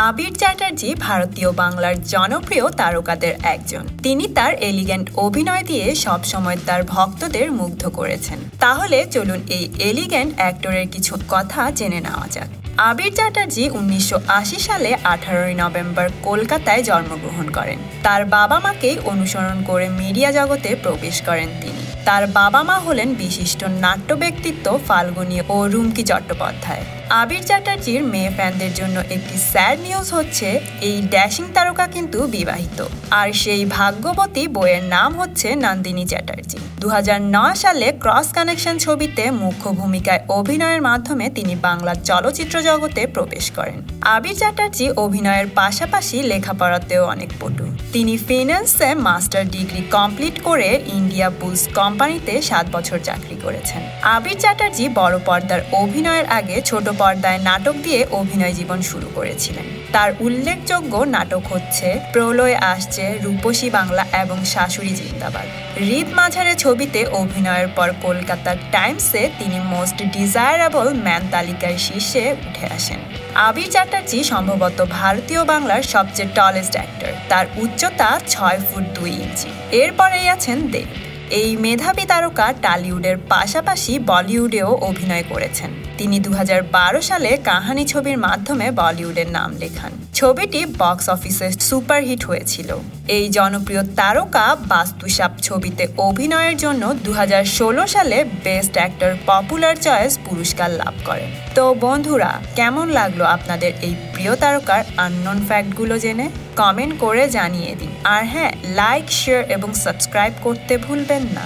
আবির চ্যাটার্জি ভারতীয় বাংলার জনপ্রিয় তারকাদের একজন। তিনি তার এলিগেন্ট অভিনয় দিয়ে সবসময় তার ভক্তদের মুগ্ধ করেছেন। তাহলে চলুন এই এলিগেন্ট অ্যাক্টরের কিছু কথা জেনে নেওয়া যাক। আবির চ্যাটার্জি 1980 সালে 18 নভেম্বর কলকাতায় জন্মগ্রহণ করেন। তার বাবা মাকেই অনুসরণ করে মিডিয়া জগতে প্রবেশ করেন তিনি। তার বাবা মা হলেন বিশিষ্ট নাট্য ব্যক্তিত্ব ফাল্গুনী ও রুমকি চট্টোপাধ্যায়। আবির চ্যাটার্জির মেয়ে ফ্যানদের জন্য একটি স্যাড নিউজ হচ্ছে, এই ড্যাশিং তারকা কিন্তু বিবাহিত, আর সেই ভাগ্যবতী বইয়ের নাম হচ্ছে নন্দিনী চ্যাটার্জি। 2009 সালে ক্রস কানেকশন ছবিতে মুখ্য ভূমিকায় অভিনয়ের মাধ্যমে তিনি বাংলা চলচ্চিত্র জগতে প্রবেশ করেন। আবির চ্যাটার্জি অভিনয়ের পাশাপাশি লেখাপড়াতেও অনেক পটু। তিনি ফিন্যান্সে মাস্টার ডিগ্রি কমপ্লিট করে ইন্ডিয়া বুলস কোম্পানিতে 7 বছর চাকরি করেছেন। আবির চ্যাটার্জি বড় পর্দার অভিনয়ের আগে ছোট পর্দায় নাটক দিয়ে অভিনয় জীবন শুরু করেছিলেন। তার উল্লেখযোগ্য নাটক হচ্ছে প্রলয় আসছে, রূপসী বাংলা এবং শাশুড়ি জিন্দাবাদ। হৃদ মাঝারে ছবিতে অভিনয়ের পর কলকাতার টাইমসে তিনি মোস্ট ডিজায়ারেবল ম্যান তালিকায় শীর্ষে উঠে আসেন। আবির চ্যাটার্জি সম্ভবত ভারতীয় বাংলার সবচেয়ে টলেস্ট অ্যাক্টর। তার উচ্চতা 6 ফুট 2 ইঞ্চি। এরপরেই আছেন দেব। এই মেধাবী তারকা টলিউডের পাশাপাশি বলিউডেও অভিনয় করেছেন। তিনি 2012 সালে কাহানি ছবির মাধ্যমে বলিউডের নাম লেখান। ছবিটি বক্স অফিসে সুপারহিট হয়েছিল। এই জনপ্রিয় তারকা বাস্তুসাপ ছবিতে অভিনয়ের জন্য 2016 সালে বেস্ট অ্যাক্টর পপুলার চয়েস পুরস্কার লাভ করেন। তো বন্ধুরা, কেমন লাগলো আপনাদের এই প্রিয় তারকার আননোন ফ্যাক্টগুলো জেনে? কমেন্ট করে জানিয়ে দিন। আর হ্যাঁ, লাইক, শেয়ার এবং সাবস্ক্রাইব করতে ভুলবেন না।